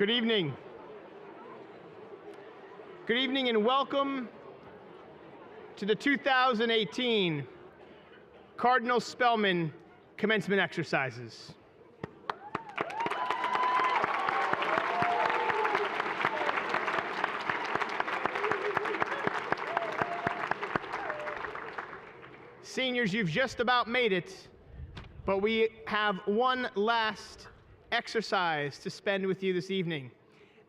Good evening. Good evening and welcome to the 2018 Cardinal Spellman commencement exercises. Seniors, you've just about made it, but we have one last exercise to spend with you this evening.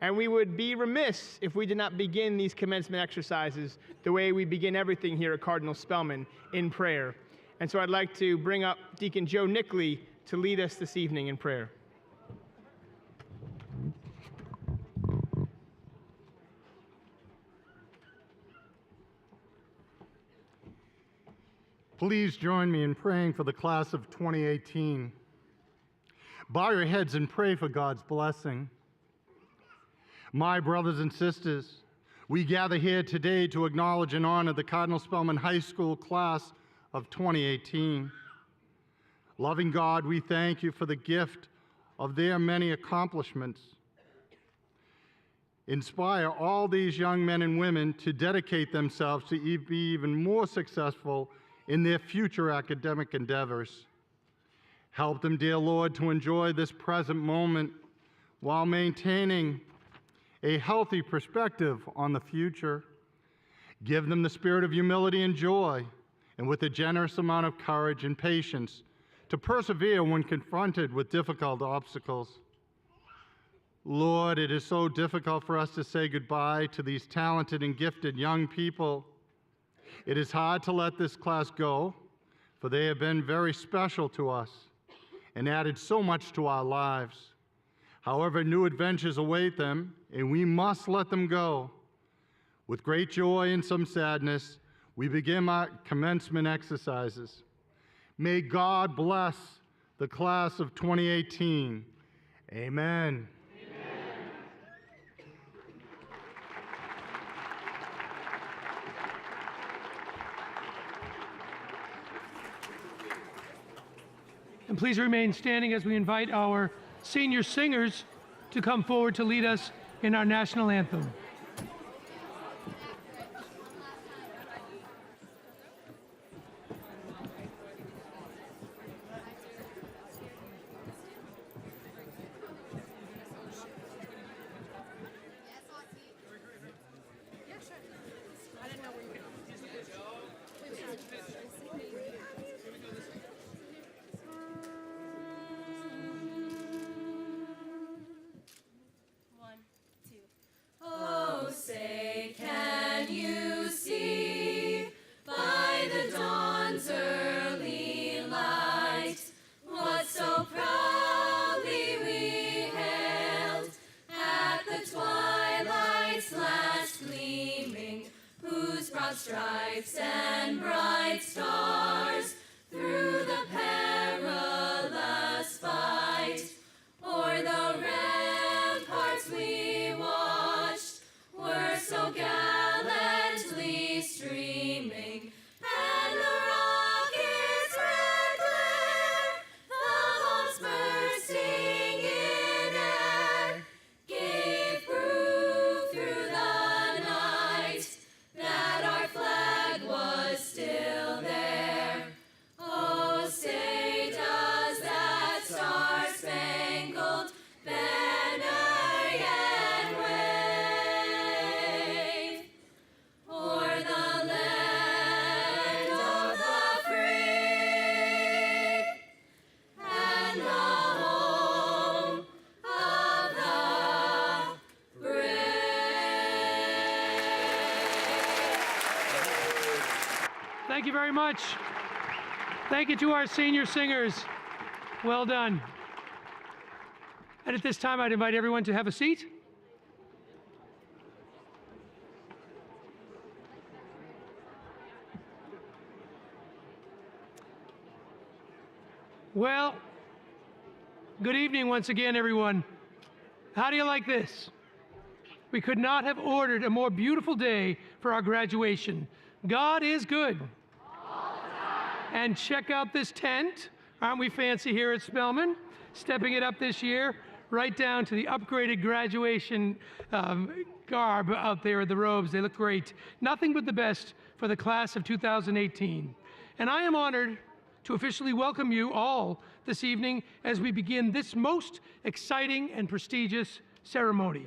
And we would be remiss if we did not begin these commencement exercises the way we begin everything here at Cardinal Spellman, in prayer. And so I'd like to bring up Deacon Joe Nickley to lead us this evening in prayer. Please join me in praying for the class of 2018. Bow your heads and pray for God's blessing. My brothers and sisters, we gather here today to acknowledge and honor the Cardinal Spellman High School class of 2018. Loving God, we thank you for the gift of their many accomplishments. Inspire all these young men and women to dedicate themselves to be even more successful in their future academic endeavors. Help them, dear Lord, to enjoy this present moment while maintaining a healthy perspective on the future. Give them the spirit of humility and joy, and with a generous amount of courage and patience to persevere when confronted with difficult obstacles. Lord, it is so difficult for us to say goodbye to these talented and gifted young people. It is hard to let this class go, for they have been very special to us and added so much to our lives. However, new adventures await them, and we must let them go. With great joy and some sadness, we begin our commencement exercises. May God bless the class of 2018. Amen. And please remain standing as we invite our senior singers to come forward to lead us in our national anthem. Stripes and bright stars through the perilous fight, o'er the ramparts we watched were so gallantly streaming, and the rocket's red glare, the bombs bursting in air, gave proof through the night that our flag was still there. Oh, say does that star-spangled banner yet wave o'er the land of the free and the home of the brave. Thank you very much. Thank you to our senior singers. Well done. And at this time, I'd invite everyone to have a seat. Well, good evening once again, everyone. How do you like this? We could not have ordered a more beautiful day for our graduation. God is good. All the time. And check out this tent. Aren't we fancy here at Spellman? Stepping it up this year. right down to the upgraded graduation garb out there, the robes. They look great. Nothing but the best for the class of 2018. And I am honored to officially welcome you all this evening as we begin this most exciting and prestigious ceremony.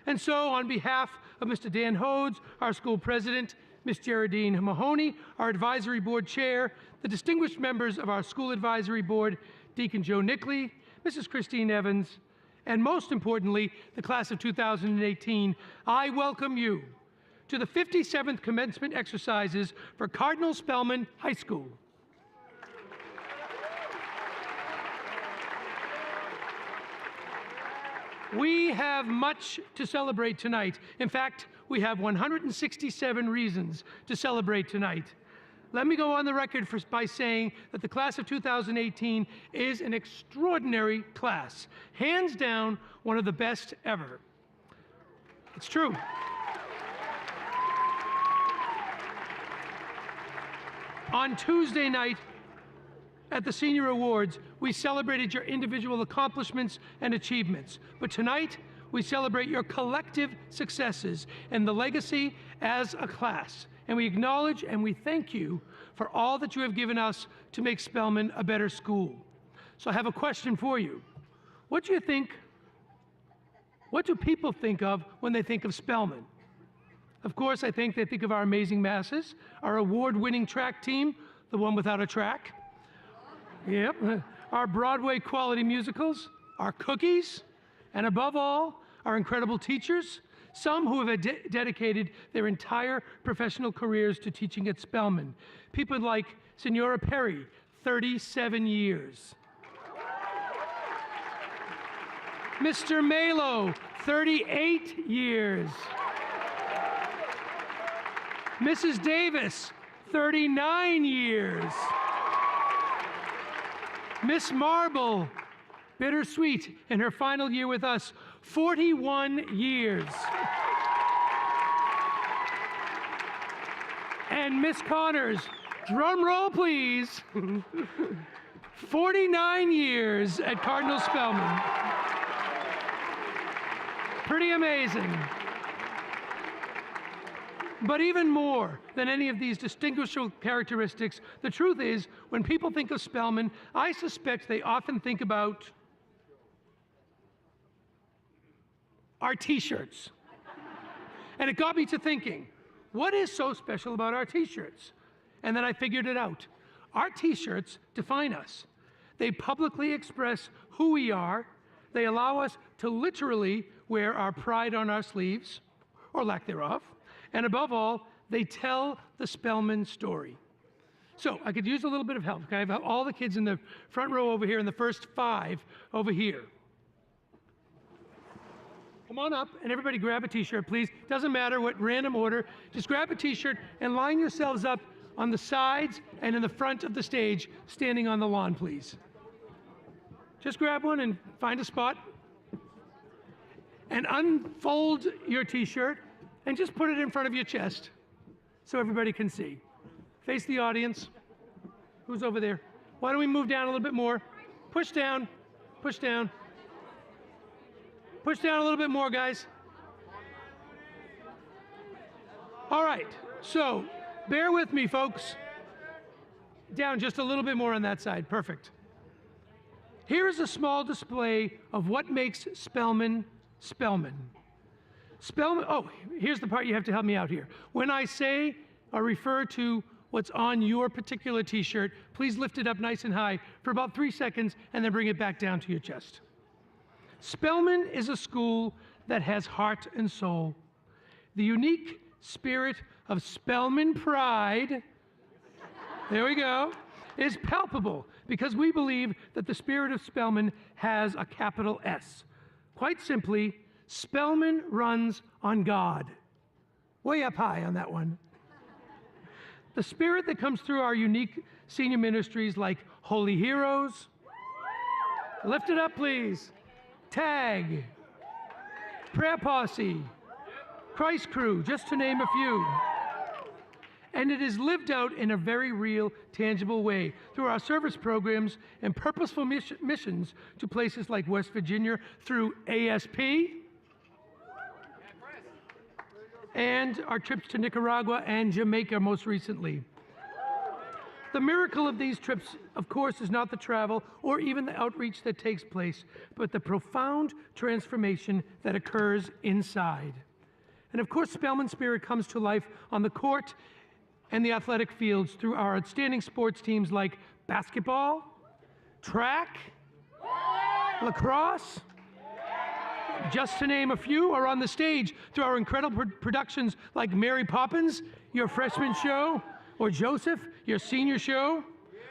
And so, on behalf of Mr. Dan Hodes, our school president, Ms. Geraldine Mahoney, our advisory board chair, the distinguished members of our school advisory board, Deacon Joe Nickley, Mrs. Christine Evans, and most importantly, the class of 2018, I welcome you to the 57th commencement exercises for Cardinal Spellman High School. We have much to celebrate tonight. In fact, we have 167 reasons to celebrate tonight. Let me go on the record by saying that the class of 2018 is an extraordinary class. Hands down, one of the best ever. It's true. On Tuesday night, at the Senior Awards, we celebrated your individual accomplishments and achievements. But tonight, we celebrate your collective successes and the legacy as a class. And we acknowledge and we thank you for all that you have given us to make Spellman a better school. So I have a question for you. What do people think of when they think of Spellman? Of course, I think they think of our amazing masses, our award-winning track team, the one without a track. Yep, our Broadway quality musicals, our cookies, and above all, our incredible teachers, some who have dedicated their entire professional careers to teaching at Spellman. People like Senora Perry, 37 years. Mr. Malo, 38 years. Mrs. Davis, 39 years. Miss Marble, bittersweet, in her final year with us, 41 years. And Miss Connors, drum roll please, 49 years at Cardinal Spellman. Pretty amazing. But even more than any of these distinguishable characteristics, the truth is, when people think of Spellman, I suspect they often think about our t-shirts. And it got me to thinking, what is so special about our t-shirts? And then I figured it out. Our t-shirts define us. They publicly express who we are. They allow us to literally wear our pride on our sleeves, or lack thereof. And above all, they tell the Spellman story. So I could use a little bit of help. Okay? I have all the kids in the front row over here and the first 5 over here. Come on up and everybody grab a t-shirt, please. Doesn't matter what random order. Just grab a t-shirt and line yourselves up on the sides and in the front of the stage, standing on the lawn, please. Just grab one and find a spot. And unfold your t-shirt and just put it in front of your chest so everybody can see. Face the audience. Who's over there? Why don't we move down a little bit more? Push down, push down. Push down a little bit more, guys. All right, so bear with me, folks. Down just a little bit more on that side, perfect. Here is a small display of what makes Spellman, Spellman. Spellman, oh, here's the part you have to help me out here. When I say or refer to what's on your particular t-shirt, please lift it up nice and high for about 3 seconds and then bring it back down to your chest. Spellman is a school that has heart and soul. The unique spirit of Spellman pride, there we go, is palpable because we believe that the spirit of Spellman has a capital S. Quite simply, Spellman runs on God. Way up high on that one. The spirit that comes through our unique senior ministries like Holy Heroes, lift it up please, Tag, Prayer Posse, Christ Crew, just to name a few. And it is lived out in a very real, tangible way through our service programs and purposeful missions to places like West Virginia through ASP and our trips to Nicaragua and Jamaica most recently. The miracle of these trips, of course, is not the travel or even the outreach that takes place, but the profound transformation that occurs inside. And of course, Spellman Spirit comes to life on the court and the athletic fields through our outstanding sports teams like basketball, track, lacrosse, just to name a few, or on the stage through our incredible productions like Mary Poppins, your freshman show, or Joseph, your senior show,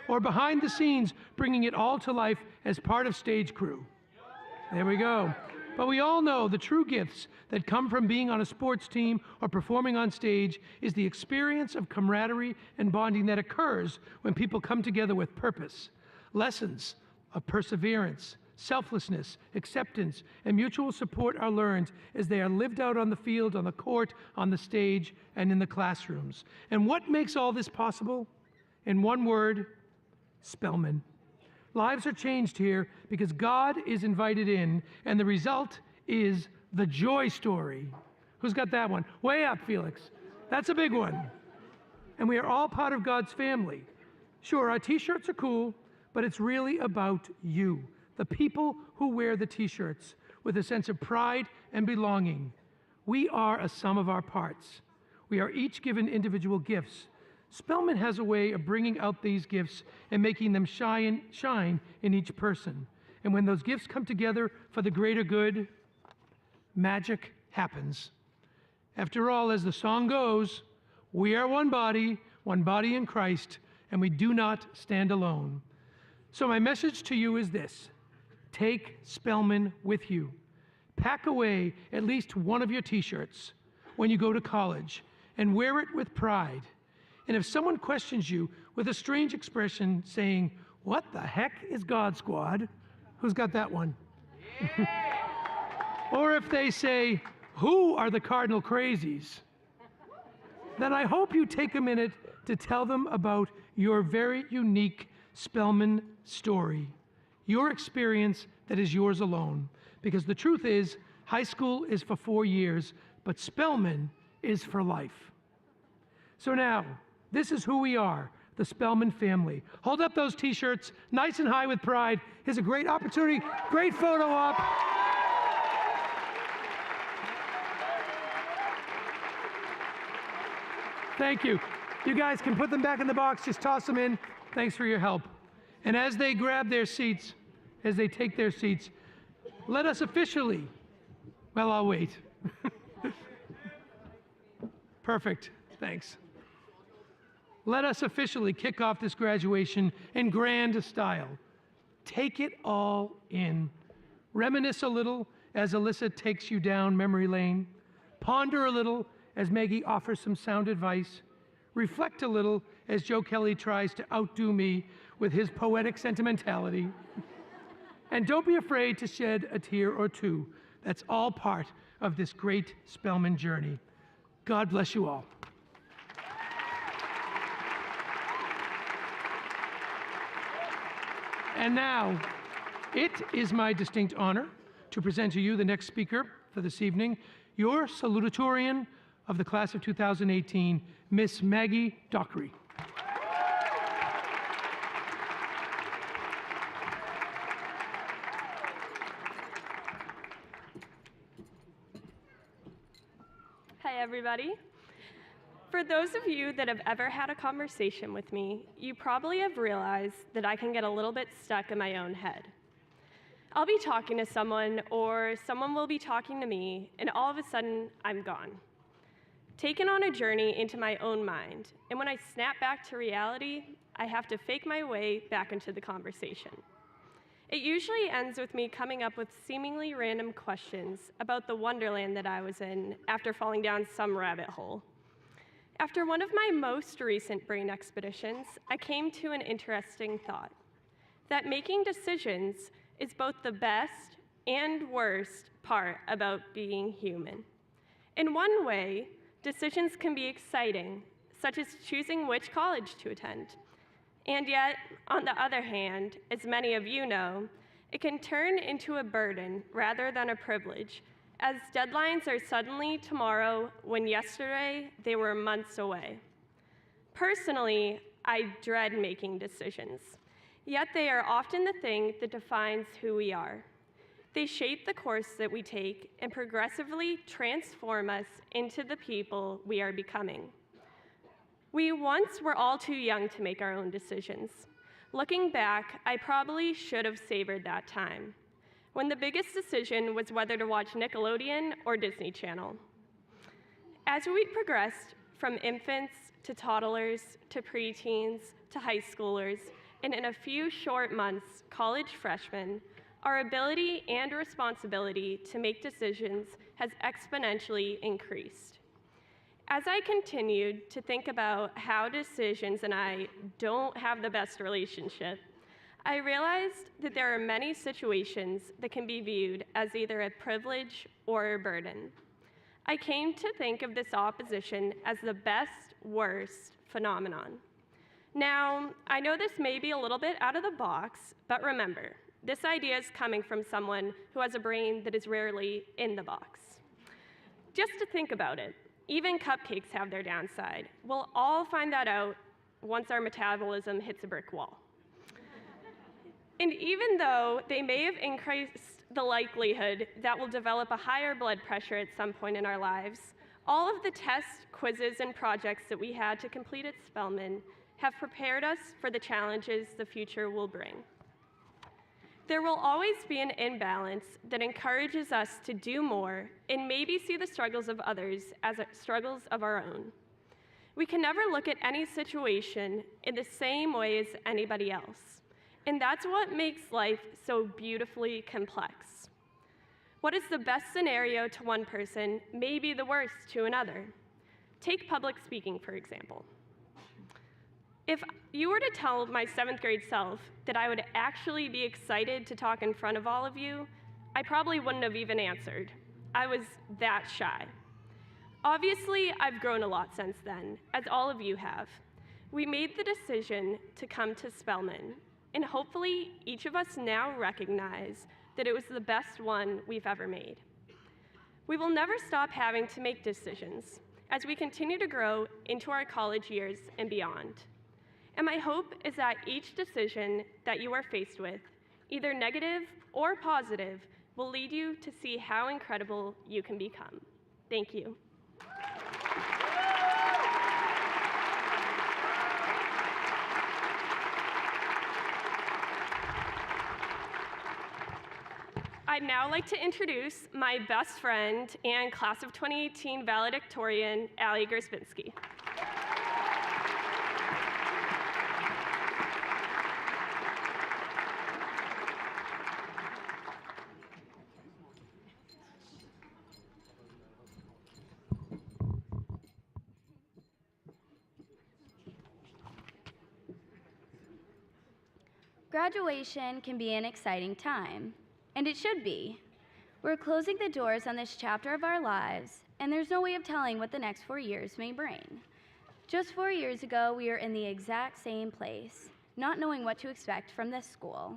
or behind the scenes, bringing it all to life as part of stage crew. There we go. But we all know the true gifts that come from being on a sports team or performing on stage is the experience of camaraderie and bonding that occurs when people come together with purpose. Lessons of perseverance, selflessness, acceptance, and mutual support are learned as they are lived out on the field, on the court, on the stage, and in the classrooms. And what makes all this possible? In one word, Spellman. Lives are changed here because God is invited in, and the result is the joy story. Who's got that one? Way up, Felix. That's a big one. And we are all part of God's family. Sure, our t-shirts are cool, but it's really about you, the people who wear the t-shirts, with a sense of pride and belonging. We are a sum of our parts. We are each given individual gifts. Spellman has a way of bringing out these gifts and making them shine in each person. And when those gifts come together for the greater good, magic happens. After all, as the song goes, we are one body in Christ, and we do not stand alone. So my message to you is this: take Spellman with you. Pack away at least one of your t-shirts when you go to college and wear it with pride. And if someone questions you with a strange expression saying, "What the heck is God Squad?" Who's got that one? Or if they say, "Who are the Cardinal Crazies?" then I hope you take a minute to tell them about your very unique Spellman story, your experience that is yours alone. Because the truth is, high school is for 4 years, but Spellman is for life. So now, this is who we are, the Spellman family. Hold up those t-shirts, nice and high with pride. Here's a great opportunity, great photo op. Thank you. You guys can put them back in the box, just toss them in. Thanks for your help. And as they grab their seats, as they take their seats, let us officially, well, I'll wait. Perfect, thanks. Let us officially kick off this graduation in grand style. Take it all in. Reminisce a little as Alyssa takes you down memory lane. Ponder a little as Maggie offers some sound advice. Reflect a little as Joe Kelly tries to outdo me with his poetic sentimentality. And don't be afraid to shed a tear or two. That's all part of this great Spellman journey. God bless you all. And now, it is my distinct honor to present to you the next speaker for this evening, your salutatorian of the class of 2018, Miss Maggie Dockery. Hi, everybody. For those of you that have ever had a conversation with me, you probably have realized that I can get a little bit stuck in my own head. I'll be talking to someone, or someone will be talking to me, and all of a sudden, I'm gone. Taken on a journey into my own mind, and when I snap back to reality, I have to fake my way back into the conversation. It usually ends with me coming up with seemingly random questions about the wonderland that I was in after falling down some rabbit hole. After one of my most recent brain expeditions, I came to an interesting thought, that making decisions is both the best and worst part about being human. In one way, decisions can be exciting, such as choosing which college to attend. And yet, on the other hand, as many of you know, it can turn into a burden rather than a privilege, as deadlines are suddenly tomorrow when yesterday they were months away. Personally, I dread making decisions, yet they are often the thing that defines who we are. They shape the course that we take and progressively transform us into the people we are becoming. We once were all too young to make our own decisions. Looking back, I probably should have savored that time, when the biggest decision was whether to watch Nickelodeon or Disney Channel. As we progressed from infants to toddlers to preteens to high schoolers, and in a few short months, college freshmen, our ability and responsibility to make decisions has exponentially increased. As I continued to think about how decisions and I don't have the best relationship, I realized that there are many situations that can be viewed as either a privilege or a burden. I came to think of this opposition as the best-worst phenomenon. Now, I know this may be a little bit out of the box, but remember, this idea is coming from someone who has a brain that is rarely in the box. Just to think about it, even cupcakes have their downside. We'll all find that out once our metabolism hits a brick wall. And even though they may have increased the likelihood that we'll develop a higher blood pressure at some point in our lives, all of the tests, quizzes, and projects that we had to complete at Spellman have prepared us for the challenges the future will bring. There will always be an imbalance that encourages us to do more and maybe see the struggles of others as struggles of our own. We can never look at any situation in the same way as anybody else, and that's what makes life so beautifully complex. What is the best scenario to one person may be the worst to another. Take public speaking, for example. If you were to tell my 7th grade self that I would actually be excited to talk in front of all of you, I probably wouldn't have even answered. I was that shy. Obviously, I've grown a lot since then, as all of you have. We made the decision to come to Spellman, and hopefully each of us now recognize that it was the best one we've ever made. We will never stop having to make decisions as we continue to grow into our college years and beyond. And my hope is that each decision that you are faced with, either negative or positive, will lead you to see how incredible you can become. Thank you. I'd now like to introduce my best friend and class of 2018 valedictorian, Allie Gerspinski. Graduation can be an exciting time, and it should be. We're closing the doors on this chapter of our lives, and there's no way of telling what the next 4 years may bring. Just 4 years ago, we were in the exact same place, not knowing what to expect from this school.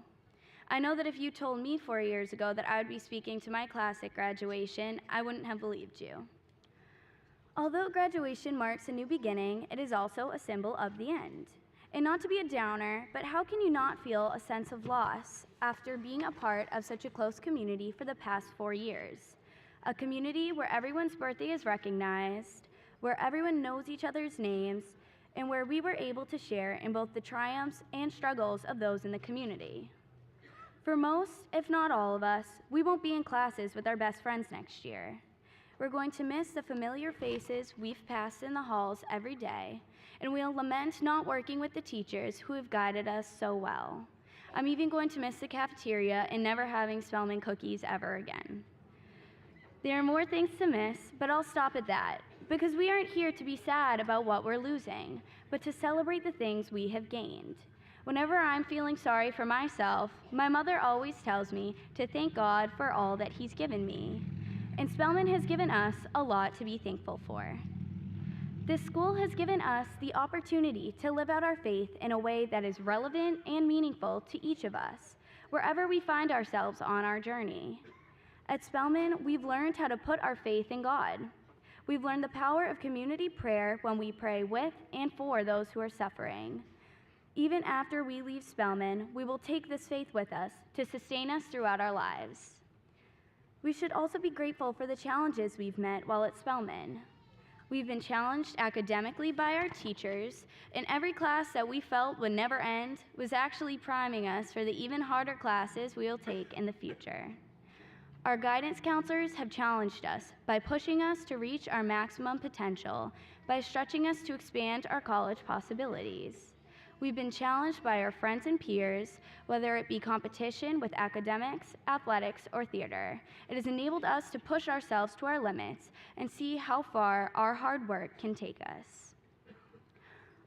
I know that if you told me 4 years ago that I would be speaking to my class at graduation, I wouldn't have believed you. Although graduation marks a new beginning, it is also a symbol of the end. And not to be a downer, but how can you not feel a sense of loss after being a part of such a close community for the past 4 years? A community where everyone's birthday is recognized, where everyone knows each other's names, and where we were able to share in both the triumphs and struggles of those in the community. For most, if not all of us, we won't be in classes with our best friends next year. We're going to miss the familiar faces we've passed in the halls every day, and we'll lament not working with the teachers who have guided us so well. I'm even going to miss the cafeteria and never having Spellman cookies ever again. There are more things to miss, but I'll stop at that, because we aren't here to be sad about what we're losing, but to celebrate the things we have gained. Whenever I'm feeling sorry for myself, my mother always tells me to thank God for all that He's given me. And Spellman has given us a lot to be thankful for. This school has given us the opportunity to live out our faith in a way that is relevant and meaningful to each of us, wherever we find ourselves on our journey. At Spellman, we've learned how to put our faith in God. We've learned the power of community prayer when we pray with and for those who are suffering. Even after we leave Spellman, we will take this faith with us to sustain us throughout our lives. We should also be grateful for the challenges we've met while at Spellman. We've been challenged academically by our teachers, and every class that we felt would never end was actually priming us for the even harder classes we will take in the future. Our guidance counselors have challenged us by pushing us to reach our maximum potential, by stretching us to expand our college possibilities. We've been challenged by our friends and peers, whether it be competition with academics, athletics, or theater. It has enabled us to push ourselves to our limits and see how far our hard work can take us.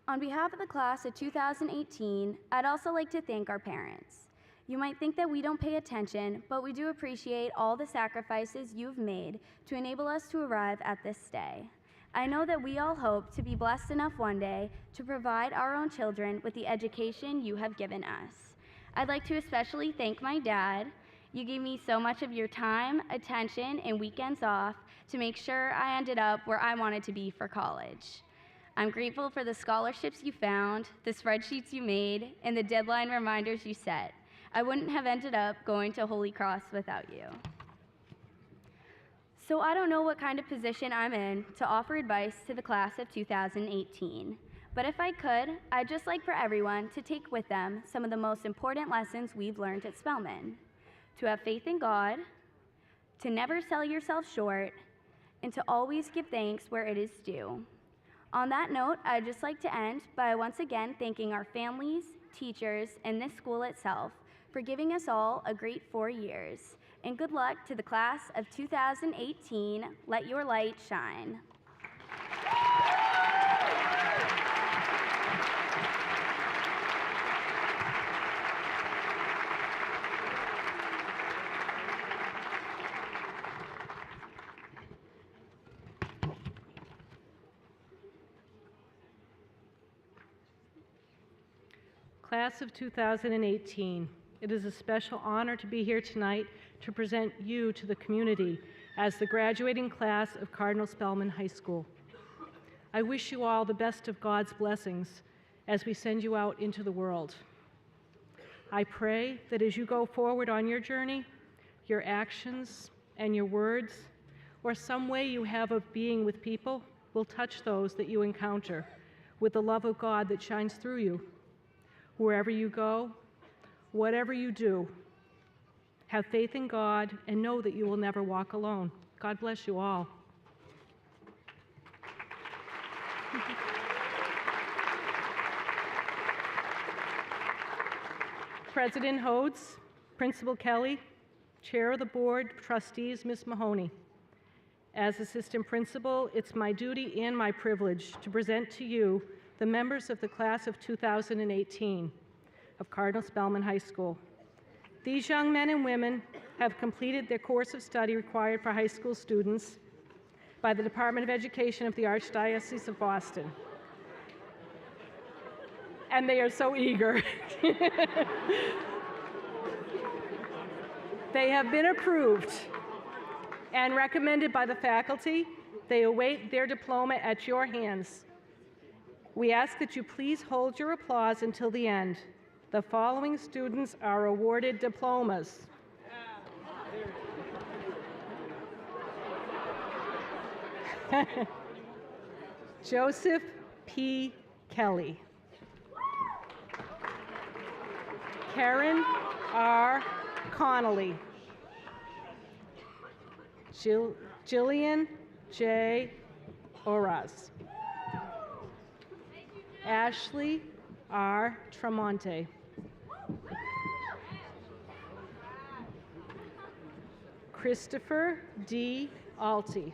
On behalf of the class of 2018, I'd also like to thank our parents. You might think that we don't pay attention, but we do appreciate all the sacrifices you've made to enable us to arrive at this day. I know that we all hope to be blessed enough one day to provide our own children with the education you have given us. I'd like to especially thank my dad. You gave me so much of your time, attention, and weekends off to make sure I ended up where I wanted to be for college. I'm grateful for the scholarships you found, the spreadsheets you made, and the deadline reminders you set. I wouldn't have ended up going to Holy Cross without you. So I don't know what kind of position I'm in to offer advice to the class of 2018. But if I could, I'd just like for everyone to take with them some of the most important lessons we've learned at Spellman. To have faith in God, to never sell yourself short, and to always give thanks where it is due. On that note, I'd just like to end by once again thanking our families, teachers, and this school itself for giving us all a great 4 years. And good luck to the class of 2018. Let your light shine. Class of 2018, it is a special honor to be here tonight to present you to the community as the graduating class of Cardinal Spellman High School. I wish you all the best of God's blessings as we send you out into the world. I pray that as you go forward on your journey, your actions and your words, or some way you have of being with people, will touch those that you encounter with the love of God that shines through you. Wherever you go, whatever you do, have faith in God and know that you will never walk alone. God bless you all. President Hodes, Principal Kelly, Chair of the Board, Trustees, Ms. Mahoney. As Assistant Principal, it's my duty and my privilege to present to you the members of the class of 2018 of Cardinal Spellman High School. These young men and women have completed their course of study required for high school students by the Department of Education of the Archdiocese of Boston. And they are so eager. They have been approved and recommended by the faculty. They await their diploma at your hands. We ask that you please hold your applause until the end. The following students are awarded diplomas. Joseph P. Kelly. Karen R. Connolly. Jillian J. Oras. Ashley R. Tramonte. Christopher D. Alty.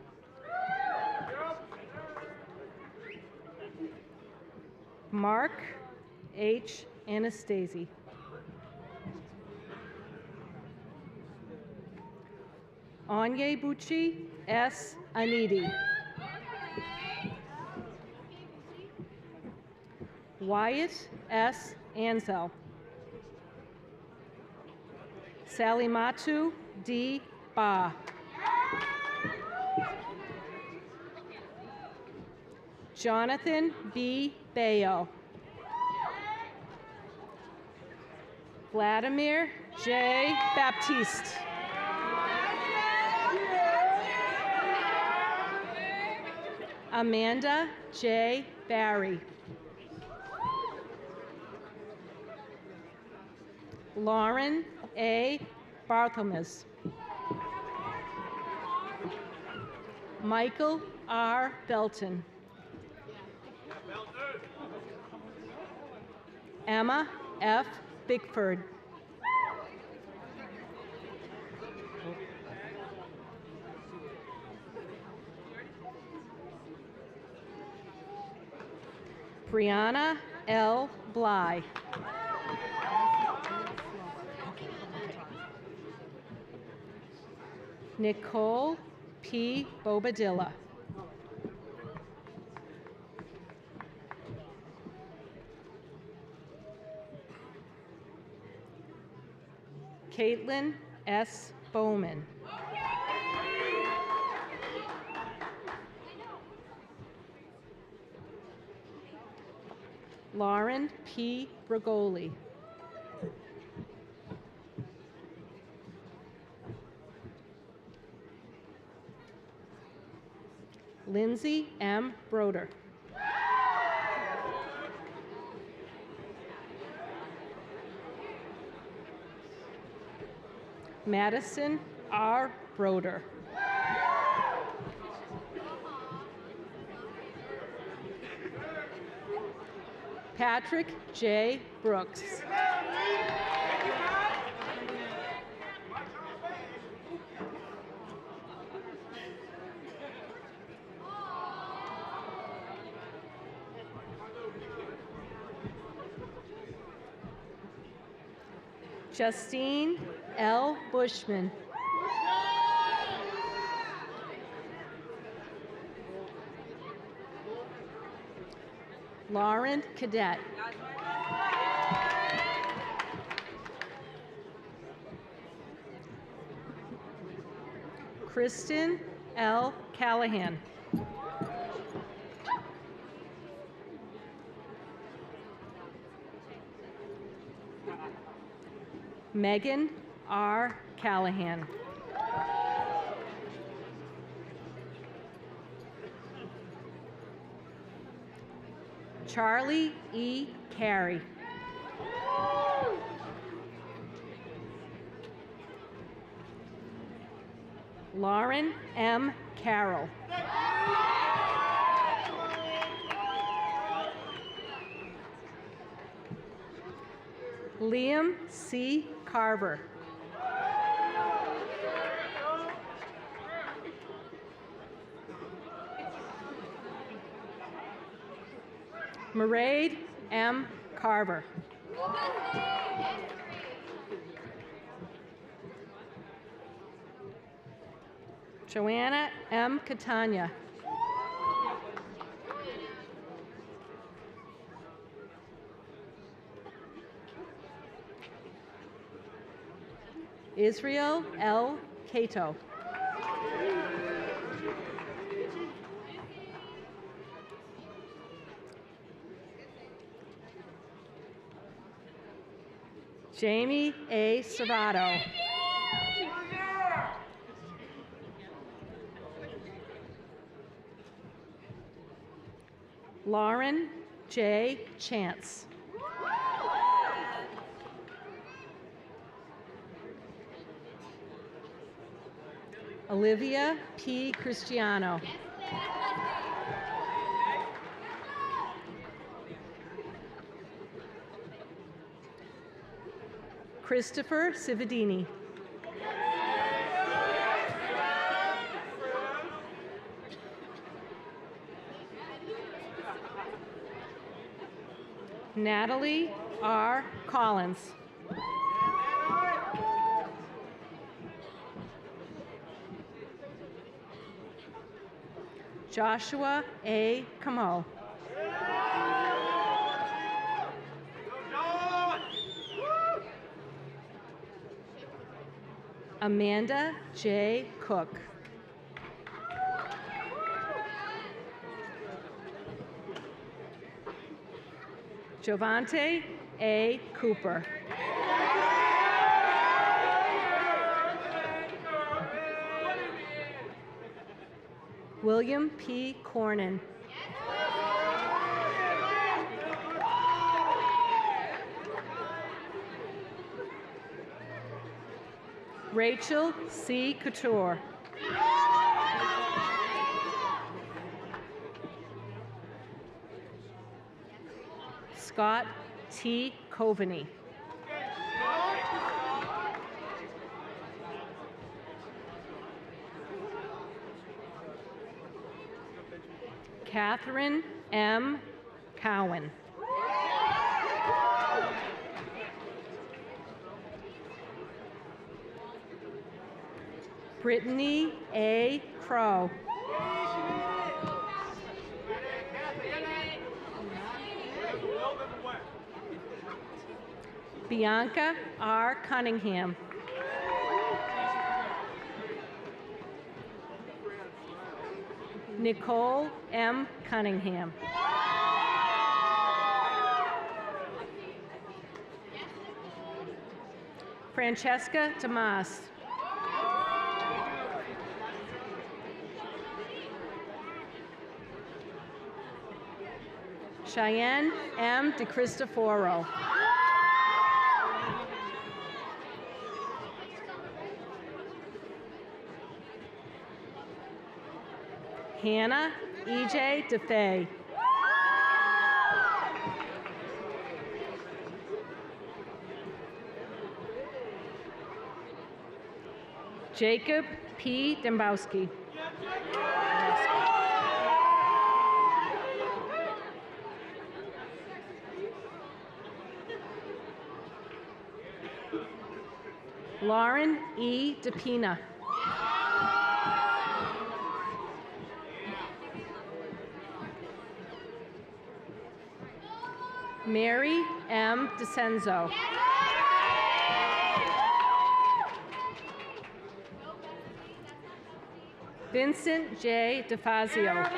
Mark H. Anastasi. Onyebuchi S. Anidi. Wyatt S. Ansel. Salimatu D. Ba. Jonathan B. Bayo. Vladimir J. Baptiste. Amanda J. Barry. Lauren A. Barthelmess. Michael R. Belton. Emma F. Bickford. Brianna L. Bly. Nicole P. Bobadilla. Caitlin S. Bowman. Lauren P. Bragoli. Lindsay M. Broder. Madison R. Broder. Patrick J. Brooks. Justine L. Bushman. Lauren Cadet. Kristen L. Callahan. Megan R. Callahan. Charlie E. Carey. Lauren M. Carroll. Liam C. Carver. Mairead M. Carver. Joanna M. Catania. Israel L. Cato. Jamie A. Serrato. Lauren J. Chance. Olivia P. Cristiano. Christopher Cividini. Natalie R. Collins. Joshua A. Camo. Amanda J. Cook. Jovante A. Cooper. William P. Cornyn. Rachel C. Couture. Scott T. Coveney. Catherine M. Cowan. Brittany A. Crow. Bianca R. Cunningham. Nicole M. Cunningham. Francesca Damas. Cheyenne M. DeCristoforo. Hannah E.J. DeFay. Jacob P. Dembowski. Lauren E. DePina. Mary M. DeCenzo. Vincent J. DeFazio.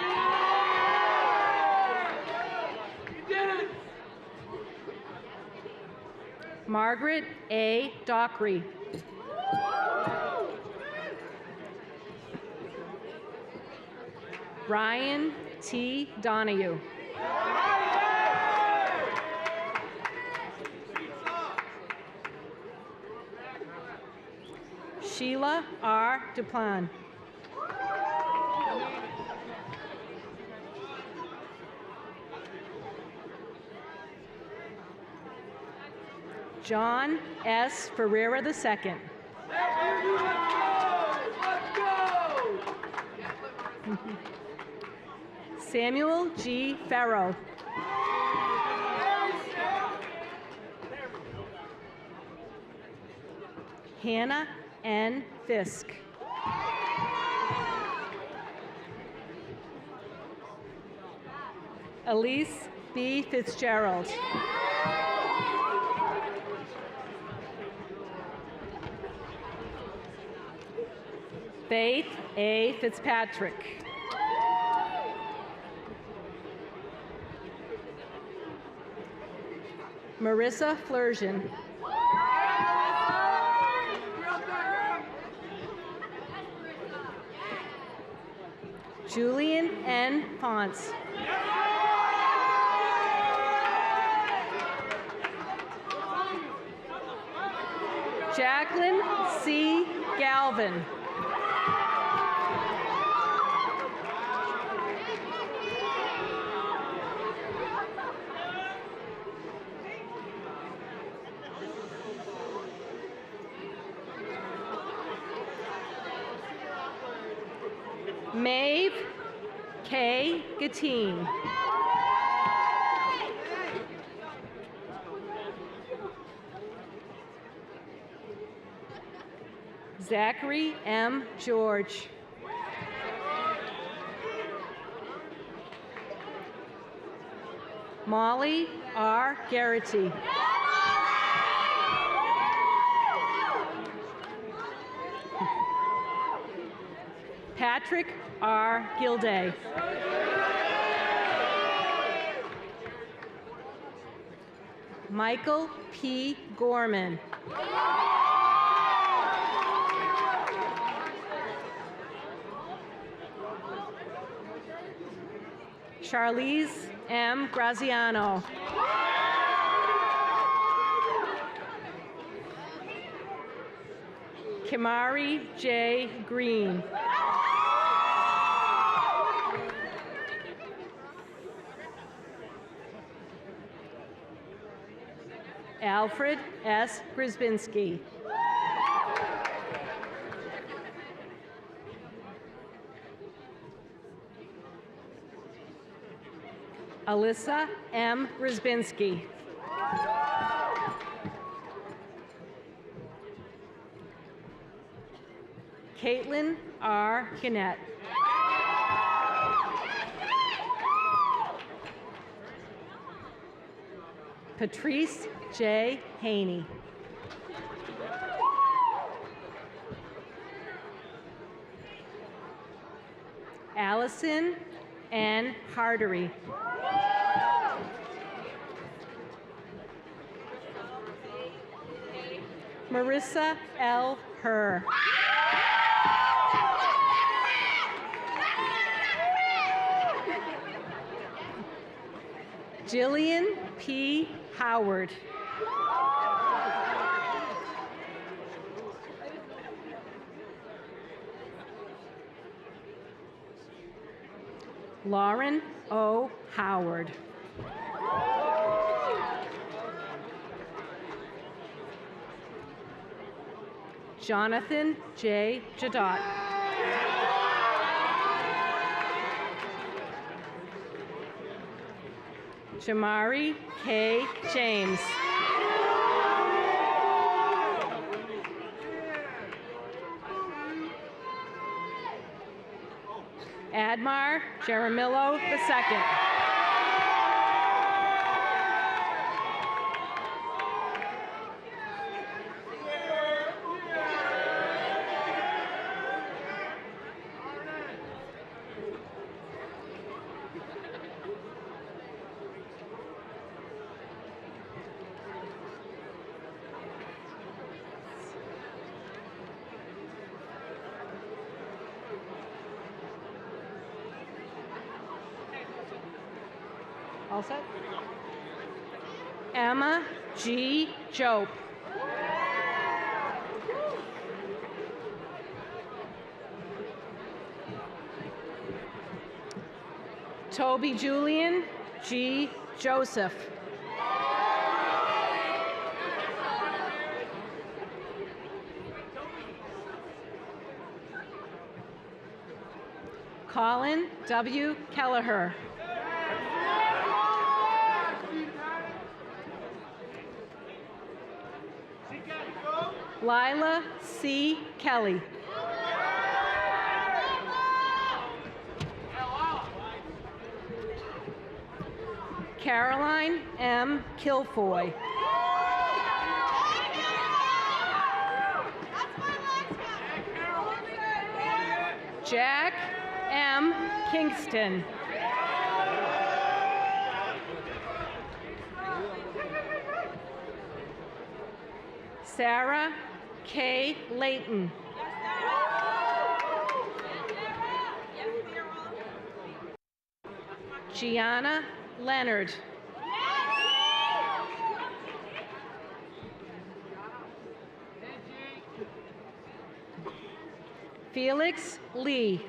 Margaret A. Dockery. Ryan T. Donahue. Sheila R. Duplan. John S. Ferreira II. Samuel G. Farrow. Hannah N. Fisk. Elise B. Fitzgerald. Faith A. Fitzpatrick. Marissa Flergen. Julian N. Ponce. Jacqueline C. Galvin. Maeve K. Gatine. Zachary M. George. Molly R. Garrity. Patrick R. Gilday. Michael P. Gorman. Charlize M. Graziano. Kimari J. Green. Alfred S. Grzybinski. Alyssa M. Grzybinski. Caitlin R. Gannett. Patrice J. Haney. Allison N. Hardery. Marissa L. Herr. Jillian P. Howard. Lauren O. Howard. Jonathan J. Jadot. Jamari K. James. Admar Jaramillo II. All set? Emma G. Jope. Toby Julian G. Joseph. Colin W. Kelleher. Lila C. Kelly. Caroline M. Kilfoy. Jack M. Kingston. Sarah K. Layton. Gianna Leonard. Felix Lee.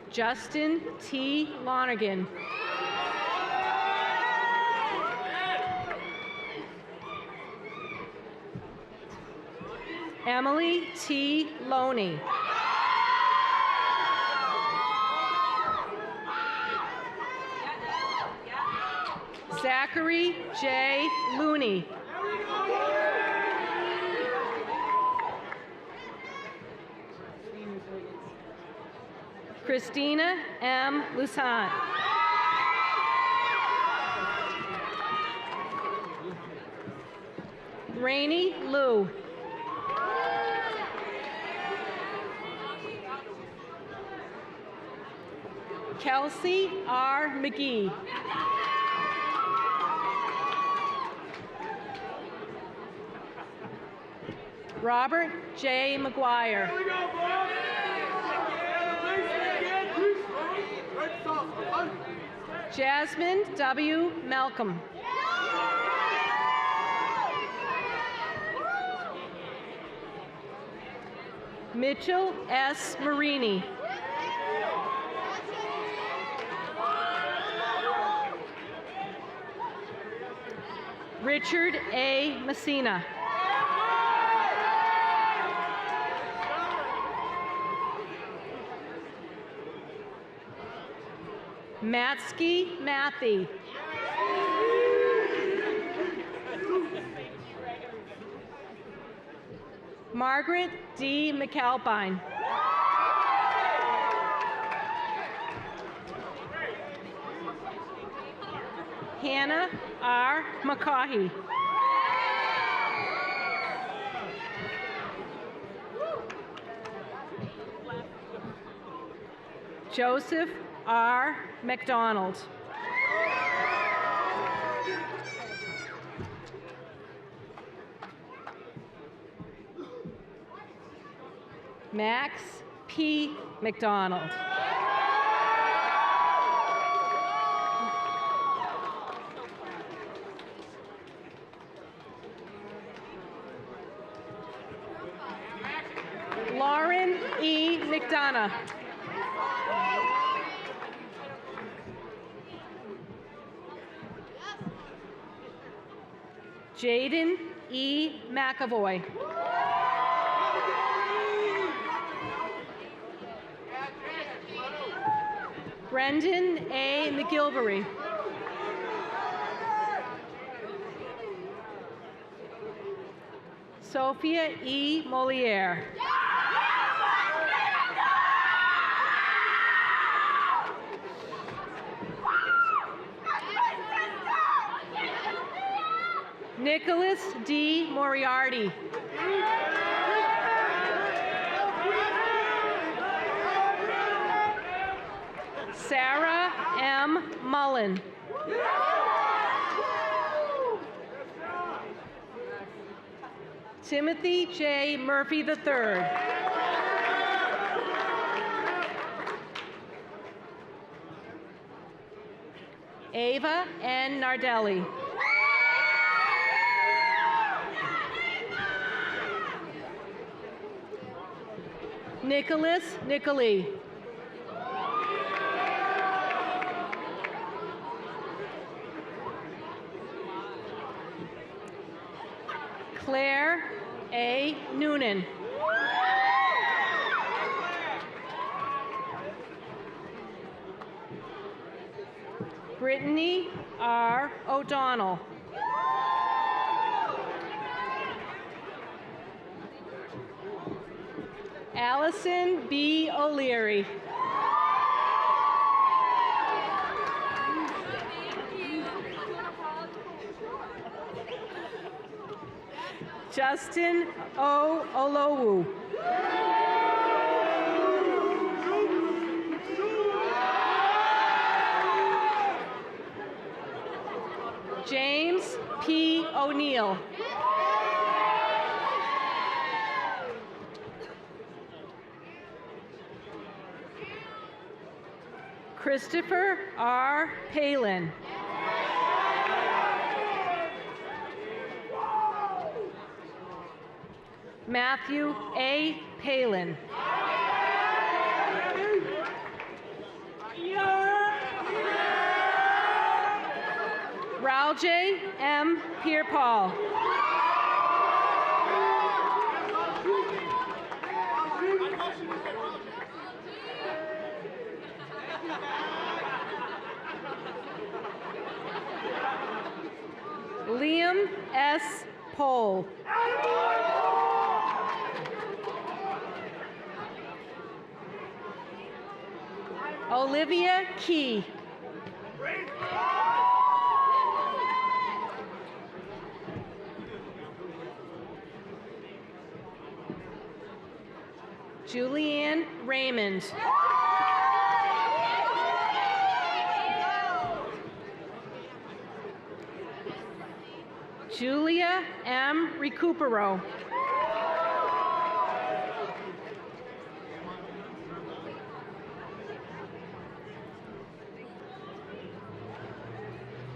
Justin T. Lonergan. Emily T. Loney. Zachary J. Looney. Christina M. Lusant. Rainey Liu. Kelsey R. McGee. Robert J. McGuire. Jasmine W. Malcolm. Mitchell S. Marini. Richard A. Messina. Matsky Mathy. Margaret D. McAlpine. Hannah R. McCaughey. Joseph R. McDonald. Max P. McDonald. Lauren E. McDonough. Jaden E. McAvoy. Brendan A. McGilvery. Sophia E. Moliere. Nicholas D. Moriarty. Sarah M. Mullen. Timothy J. Murphy III. Ava N. Nardelli. Nicholas Nicoli. Claire A. Noonan. Brittany R. O'Donnell. Allison B. O'Leary. Justin O. Olowu. James P. O'Neill. Christopher R. Palin. Matthew A. Palin. Ralje M. Pierre-Paul. Liam S. Pohl. Olivia Key. Julianne Raymond. Julia M. Recupero.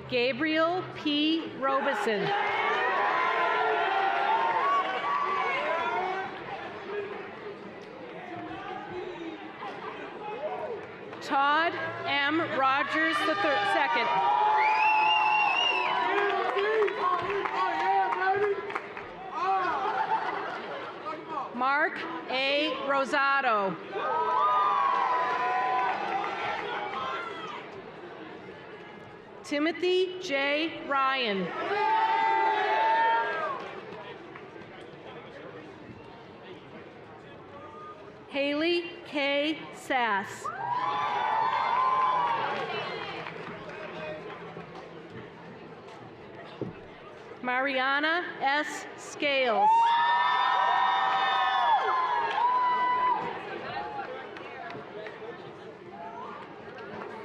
Gabriel P. Robeson. Todd M. Rogers II. Mark A. Rosado. Timothy J. Ryan. Haley K. Sass. Mariana S. Scales.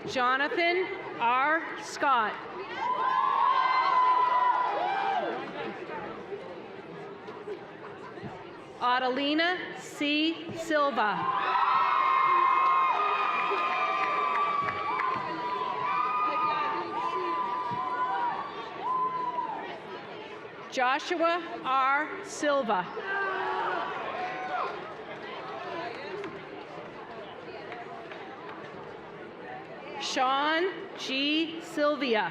Jonathan R. Scott. Adelina C. Silva. Joshua R. Silva. Sean G. Sylvia.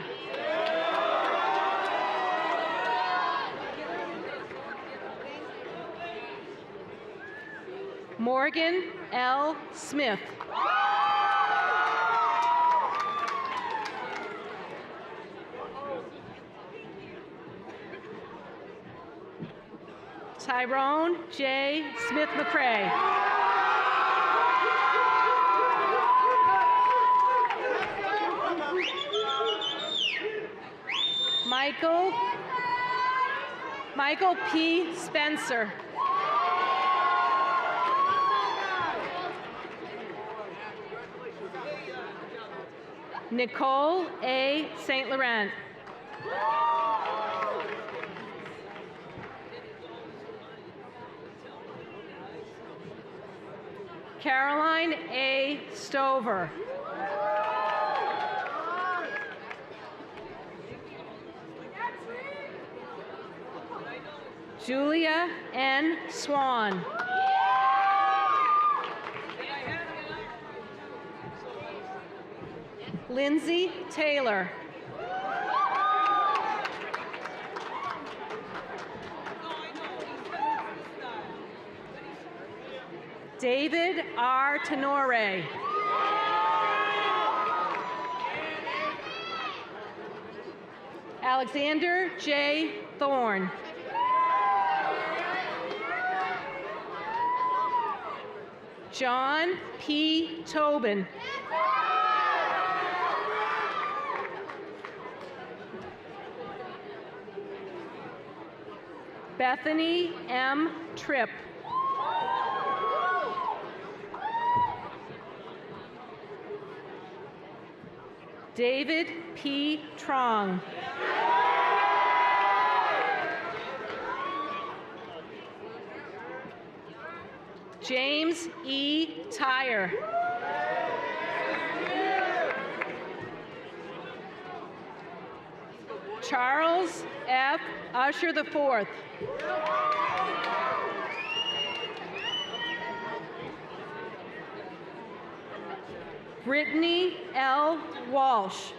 Morgan L. Smith. Tyrone J. Smith McCrae. Michael P. Spencer. Nicole A. St. Laurent. Caroline A. Stover. Julia N. Swan. Lindsay Taylor. David R. Tenore. Alexander J. Thorne. John P. Tobin. Bethany M. Tripp. David P. Trong. James E. Tyre. Charles F. Usher IV. Brittany L. Walsh.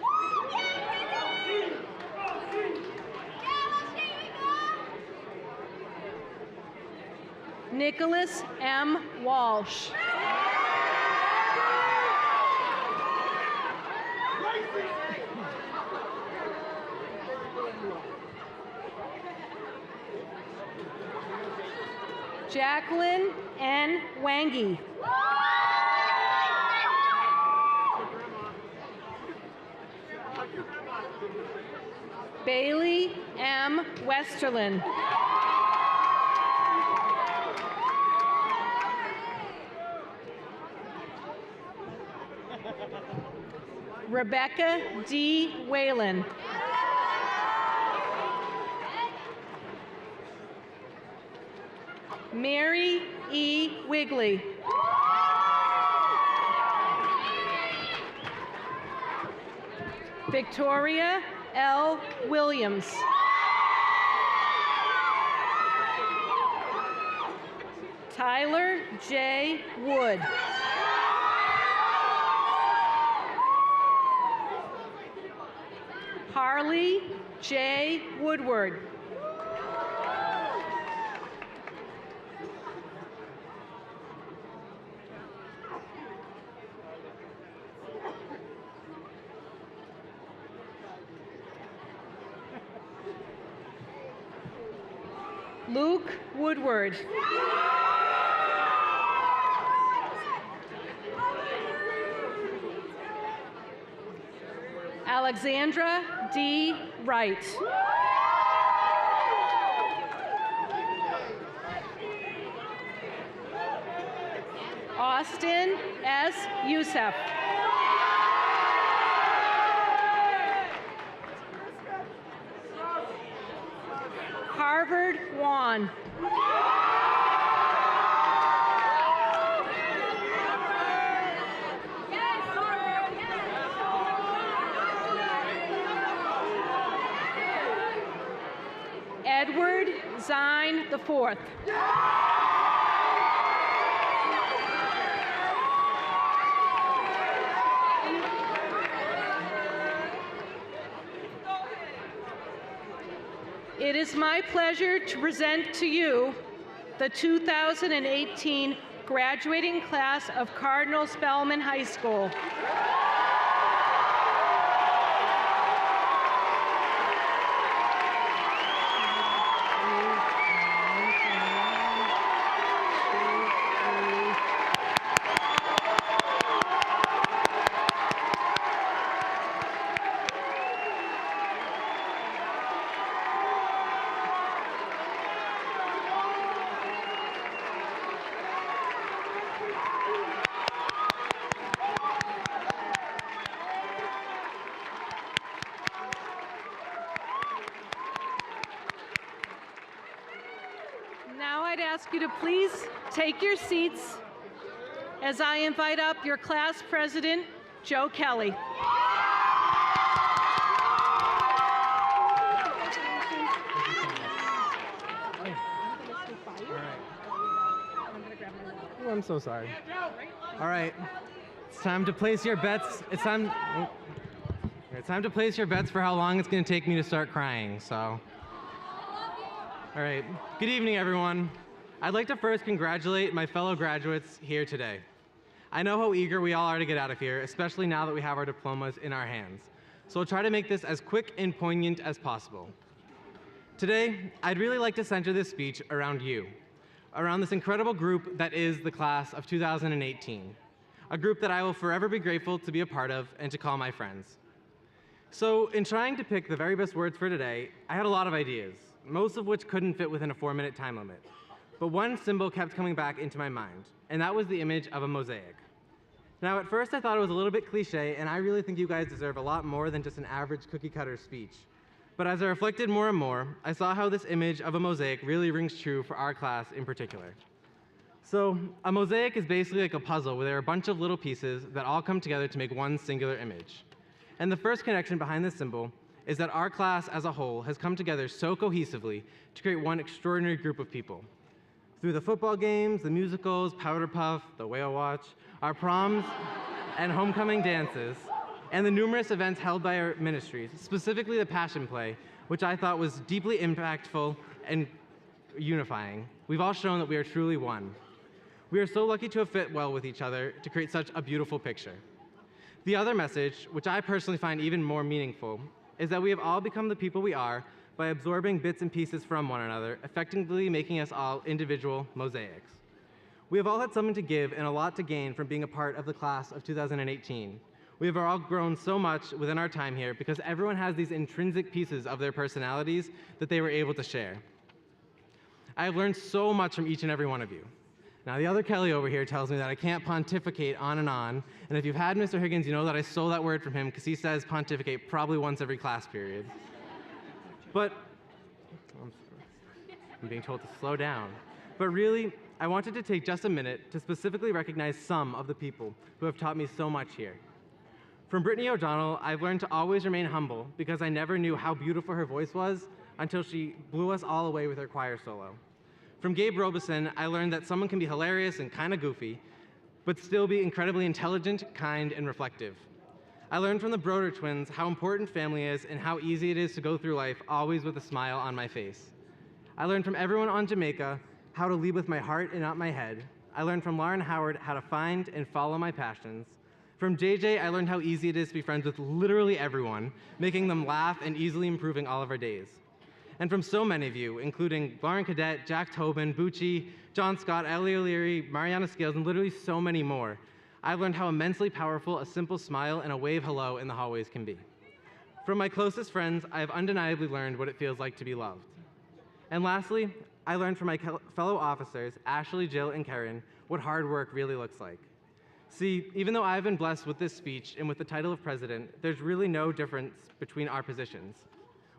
Nicholas M. Walsh. Jacqueline N. Wangi. Bailey M. Westerlin. Rebecca D. Whalen. Mary E. Wigley. Victoria L. Williams. Tyler J. Wood. Harley J. Woodward. Luke Woodward. Alexandra D. Wright. Austin S. Youssef. Harvard Wan. Edward Zine IV. It is my pleasure to present to you the 2018 graduating class of Cardinal Spellman High School. Now I'd ask you to please take your seats as I invite up your class president, Joe Kelly. Oh, I'm so sorry. All right, it's time to place your bets. It's time to place your bets for how long it's going to take me to start crying. So, all right. Good evening, everyone. I'd like to first congratulate my fellow graduates here today. I know how eager we all are to get out of here, especially now that we have our diplomas in our hands. So I'll try to make this as quick and poignant as possible. Today, I'd really like to center this speech around you, around this incredible group that is the class of 2018, a group that I will forever be grateful to be a part of and to call my friends. So in trying to pick the very best words for today, I had a lot of ideas, most of which couldn't fit within a 4-minute time limit. But one symbol kept coming back into my mind, and that was the image of a mosaic. Now, at first I thought it was a little bit cliche, and I really think you guys deserve a lot more than just an average cookie-cutter speech. But as I reflected more and more, I saw how this image of a mosaic really rings true for our class in particular. So, a mosaic is basically like a puzzle where there are a bunch of little pieces that all come together to make one singular image. And the first connection behind this symbol is that our class as a whole has come together so cohesively to create one extraordinary group of people. Through the football games, the musicals, Powder Puff, the Whale Watch, our proms and homecoming dances, and the numerous events held by our ministries, specifically the Passion Play, which I thought was deeply impactful and unifying, we've all shown that we are truly one. We are so lucky to have fit well with each other to create such a beautiful picture. The other message, which I personally find even more meaningful, is that we have all become the people we are by absorbing bits and pieces from one another, effectively making us all individual mosaics. We have all had something to give and a lot to gain from being a part of the class of 2018. We have all grown so much within our time here because everyone has these intrinsic pieces of their personalities that they were able to share. I have learned so much from each and every one of you. Now, the other Kelly over here tells me that I can't pontificate on, and if you've had Mr. Higgins, you know that I stole that word from him because he says pontificate probably once every class period. But I'm being told to slow down. But really, I wanted to take just a minute to specifically recognize some of the people who have taught me so much here. From Brittany O'Donnell, I've learned to always remain humble because I never knew how beautiful her voice was until she blew us all away with her choir solo. From Gabe Robeson, I learned that someone can be hilarious and kind of goofy, but still be incredibly intelligent, kind, and reflective. I learned from the Broder twins how important family is and how easy it is to go through life always with a smile on my face. I learned from everyone on Jamaica how to lead with my heart and not my head. I learned from Lauren Howard how to find and follow my passions. From JJ, I learned how easy it is to be friends with literally everyone, making them laugh and easily improving all of our days. And from so many of you, including Lauren Cadet, Jack Tobin, Bucci, John Scott, Ellie O'Leary, Mariana Scales, and literally so many more, I've learned how immensely powerful a simple smile and a wave hello in the hallways can be. From my closest friends, I have undeniably learned what it feels like to be loved. And lastly, I learned from my fellow officers, Ashley, Jill, and Karen, what hard work really looks like. See, even though I've been blessed with this speech and with the title of president, there's really no difference between our positions.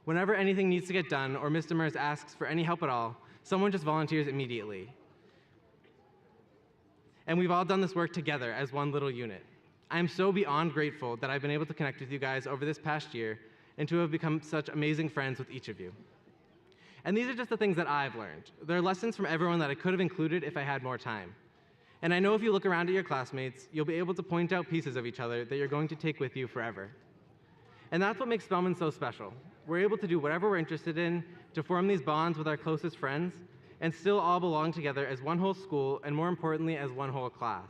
Whenever anything needs to get done or Mr. Mers asks for any help at all, someone just volunteers immediately. And we've all done this work together as one little unit. I am so beyond grateful that I've been able to connect with you guys over this past year and to have become such amazing friends with each of you. And these are just the things that I've learned. There are lessons from everyone that I could have included if I had more time. And I know if you look around at your classmates, you'll be able to point out pieces of each other that you're going to take with you forever. And that's what makes Spellman so special. We're able to do whatever we're interested in, to form these bonds with our closest friends, and still all belong together as one whole school, and more importantly, as one whole class.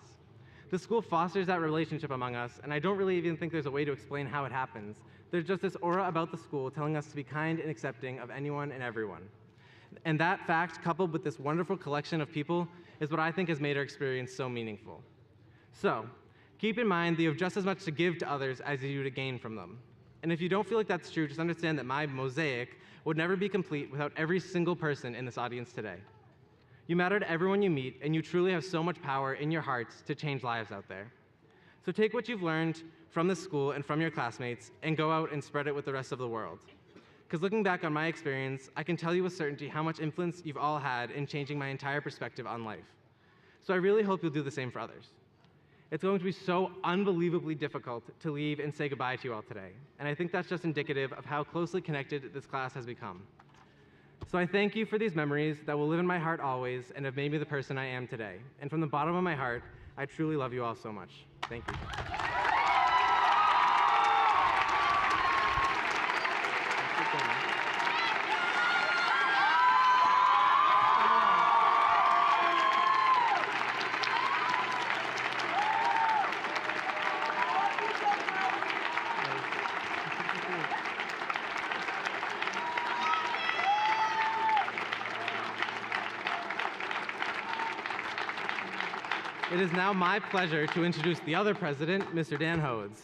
The school fosters that relationship among us, and I don't really even think there's a way to explain how it happens. There's just this aura about the school telling us to be kind and accepting of anyone and everyone. And that fact, coupled with this wonderful collection of people, is what I think has made our experience so meaningful. So, keep in mind that you have just as much to give to others as you do to gain from them. And if you don't feel like that's true, just understand that my mosaic would never be complete without every single person in this audience today. You matter to everyone you meet, and you truly have so much power in your hearts to change lives out there. So take what you've learned from this school and from your classmates and go out and spread it with the rest of the world. Because looking back on my experience, I can tell you with certainty how much influence you've all had in changing my entire perspective on life. So I really hope you'll do the same for others. It's going to be so unbelievably difficult to leave and say goodbye to you all today. And I think that's just indicative of how closely connected this class has become. So I thank you for these memories that will live in my heart always and have made me the person I am today. And from the bottom of my heart, I truly love you all so much. Thank you. It is now my pleasure to introduce the other president, Mr. Dan Hodes.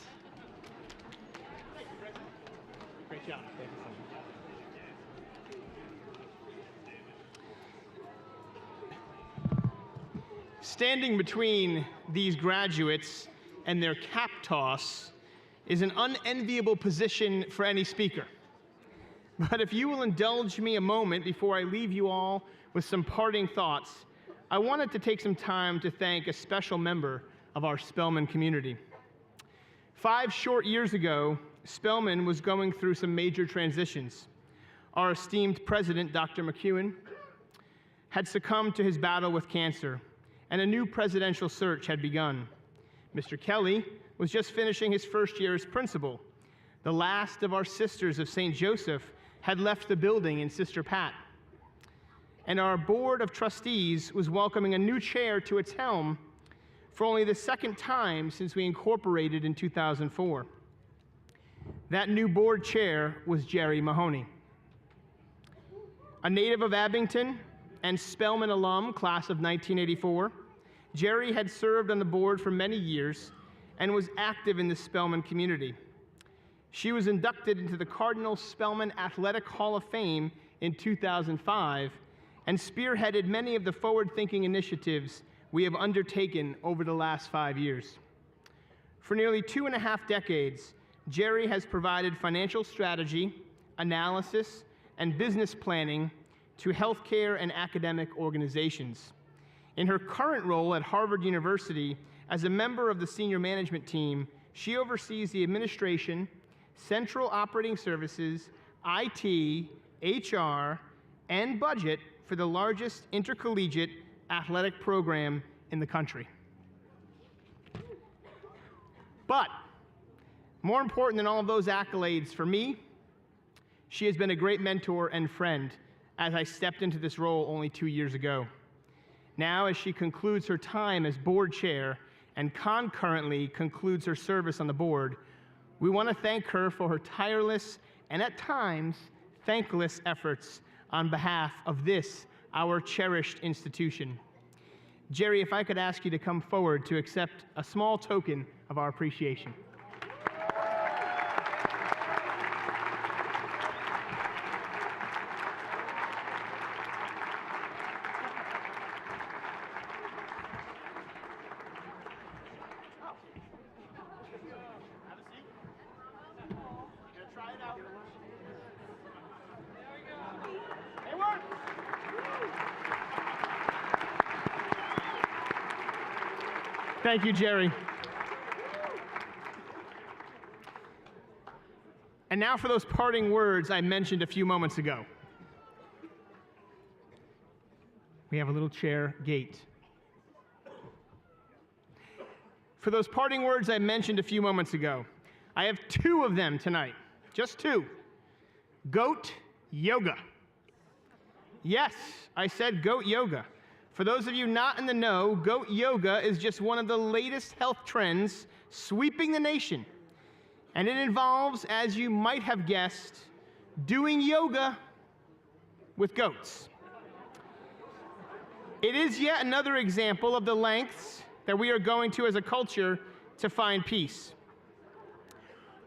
Great job. Thank you so much. Standing between these graduates and their cap toss is an unenviable position for any speaker. But if you will indulge me a moment before I leave you all with some parting thoughts, I wanted to take some time to thank a special member of our Spellman community. 5 short years ago, Spellman was going through some major transitions. Our esteemed president, Dr. McEwen, had succumbed to his battle with cancer, and a new presidential search had begun. Mr. Kelly was just finishing his first year as principal. The last of our sisters of St. Joseph had left the building in Sister Pat. And our board of trustees was welcoming a new chair to its helm for only the second time since we incorporated in 2004. That new board chair was Jerry Mahoney. A native of Abington and Spellman alum, class of 1984, Jerry had served on the board for many years and was active in the Spellman community. She was inducted into the Cardinal Spellman Athletic Hall of Fame in 2005 and spearheaded many of the forward-thinking initiatives we have undertaken over the last 5 years. For nearly 2.5 decades, Jerry has provided financial strategy, analysis, and business planning to healthcare and academic organizations. In her current role at Harvard University as a member of the senior management team, she oversees the administration, central operating services, IT, HR, and budget for the largest intercollegiate athletic program in the country. But more important than all of those accolades for me, she has been a great mentor and friend as I stepped into this role only 2 years ago. Now, as she concludes her time as board chair and concurrently concludes her service on the board, we want to thank her for her tireless and at times thankless efforts on behalf of this, our cherished institution. Jerry, if I could ask you to come forward to accept a small token of our appreciation. Thank you, Jerry. And now for those parting words I mentioned a few moments ago. We have a little chair gate. For those parting words I mentioned a few moments ago, I have 2 of them tonight, just 2. Goat yoga. Yes, I said goat yoga. For those of you not in the know, goat yoga is just one of the latest health trends sweeping the nation. And it involves, as you might have guessed, doing yoga with goats. It is yet another example of the lengths that we are going to as a culture to find peace.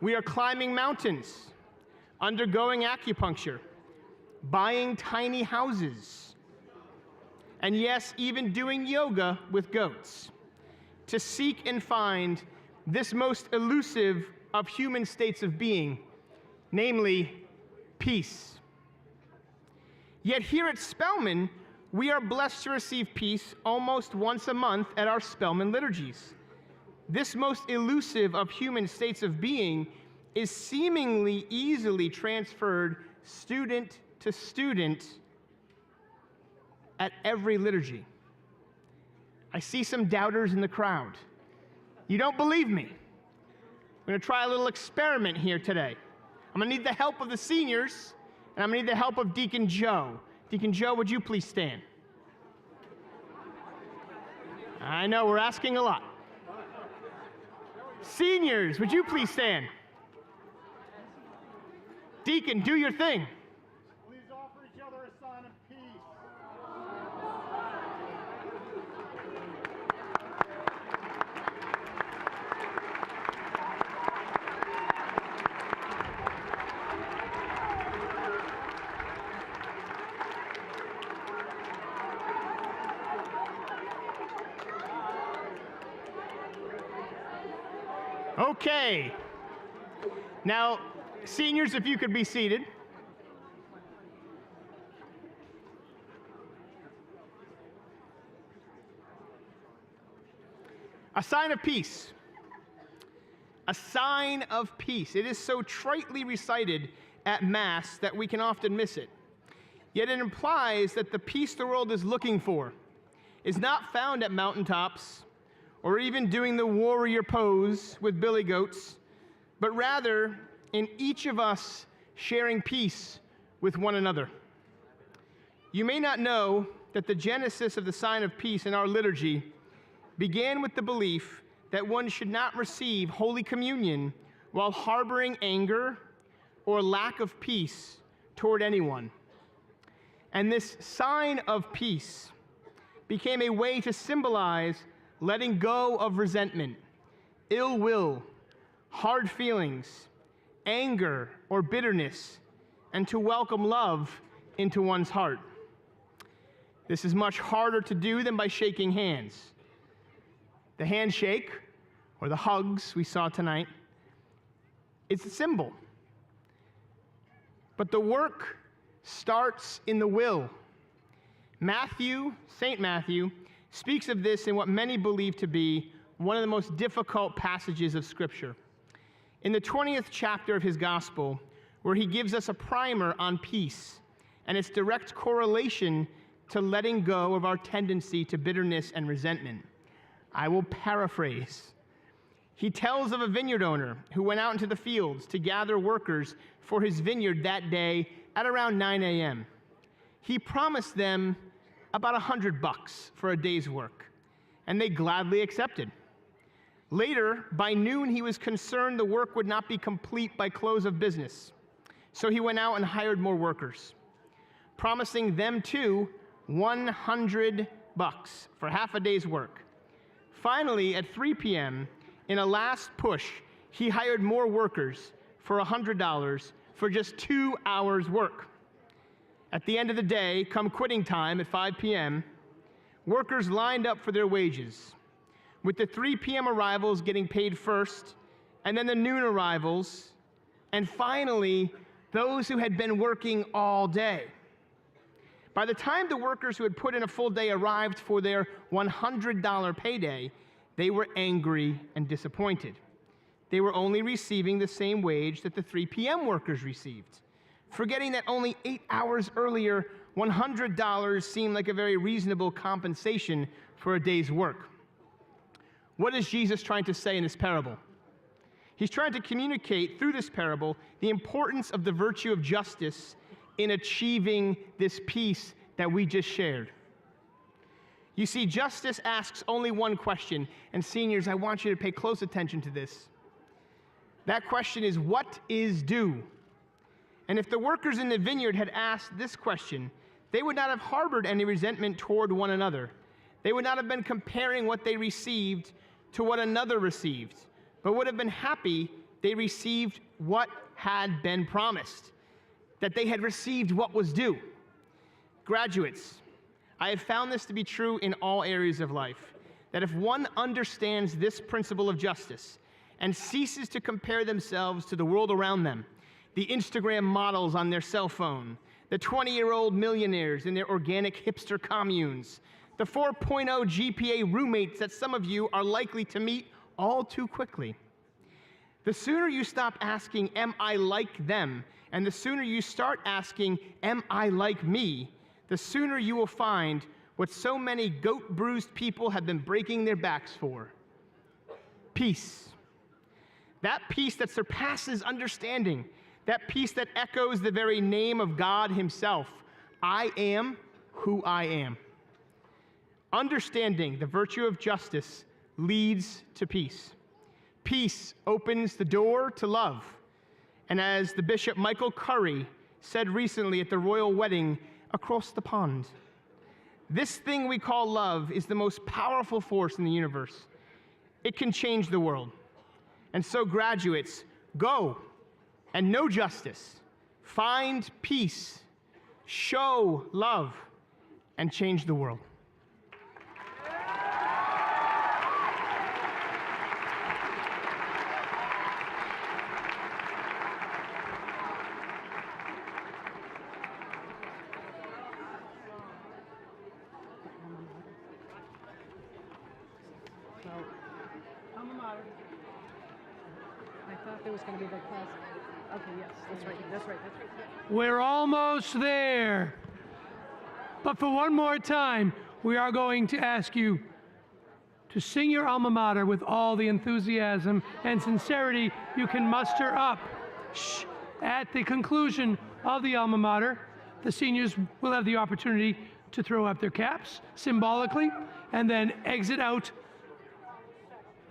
We are climbing mountains, undergoing acupuncture, buying tiny houses, and yes, even doing yoga with goats, to seek and find this most elusive of human states of being, namely peace. Yet here at Spellman, we are blessed to receive peace almost once a month at our Spellman liturgies. This most elusive of human states of being is seemingly easily transferred student to student at every liturgy. I see some doubters in the crowd. You don't believe me? I'm going to try a little experiment here today. I'm going to need the help of the seniors, and I'm going to need the help of Deacon Joe. Deacon Joe, would you please stand? I know, we're asking a lot. Seniors, would you please stand? Deacon, do your thing. Please offer each other a sign of peace. Okay. Now, seniors, if you could be seated. A sign of peace. A sign of peace. It is so tritely recited at Mass that we can often miss it. Yet it implies that the peace the world is looking for is not found at mountaintops or even doing the warrior pose with billy goats, but rather in each of us sharing peace with one another. You may not know that the genesis of the sign of peace in our liturgy began with the belief that one should not receive Holy Communion while harboring anger or lack of peace toward anyone. And this sign of peace became a way to symbolize letting go of resentment, ill will, hard feelings, anger, or bitterness, and to welcome love into one's heart. This is much harder to do than by shaking hands. The handshake, or the hugs we saw tonight, it's a symbol. But the work starts in the will. St. Matthew, speaks of this in what many believe to be one of the most difficult passages of Scripture. In the 20th chapter of his gospel, where he gives us a primer on peace and its direct correlation to letting go of our tendency to bitterness and resentment. I will paraphrase. He tells of a vineyard owner who went out into the fields to gather workers for his vineyard that day at around 9 a.m. He promised them about $100 for a day's work, and they gladly accepted. Later, by noon, he was concerned the work would not be complete by close of business, so he went out and hired more workers, promising them too $100 for half a day's work. Finally, at 3 p.m., in a last push, he hired more workers for $100 for just 2 hours' work. At the end of the day, come quitting time at 5 p.m., workers lined up for their wages, with the 3 p.m. arrivals getting paid first, and then the noon arrivals, and finally, those who had been working all day. By the time the workers who had put in a full day arrived for their $100 payday, they were angry and disappointed. They were only receiving the same wage that the 3 p.m. workers received, forgetting that only 8 hours earlier, $100 seemed like a very reasonable compensation for a day's work. What is Jesus trying to say in this parable? He's trying to communicate through this parable the importance of the virtue of justice in achieving this peace that we just shared. You see, justice asks only one question, and seniors, I want you to pay close attention to this. That question is, what is due? And if the workers in the vineyard had asked this question, they would not have harbored any resentment toward one another. They would not have been comparing what they received to what another received, but would have been happy they received what had been promised, that they had received what was due. Graduates, I have found this to be true in all areas of life, that if one understands this principle of justice and ceases to compare themselves to the world around them, the Instagram models on their cell phone, the 20-year-old millionaires in their organic hipster communes, the 4.0 GPA roommates that some of you are likely to meet all too quickly. The sooner you stop asking, am I like them? And the sooner you start asking, am I like me? The sooner you will find what so many goat-bruised people have been breaking their backs for. Peace. That peace that surpasses understanding. That peace that echoes the very name of God himself. I am who I am. Understanding the virtue of justice leads to peace. Peace opens the door to love. And as the Bishop Michael Curry said recently at the royal wedding across the pond, this thing we call love is the most powerful force in the universe. It can change the world. And so, graduates, go and know justice, find peace, show love, and change the world. Alma mater. I thought there was going to be the class. Okay, yes, that's right. We're almost there. But for one more time, we are going to ask you to sing your alma mater with all the enthusiasm and sincerity you can muster up. Shh. At the conclusion of the alma mater, the seniors will have the opportunity to throw up their caps symbolically and then exit out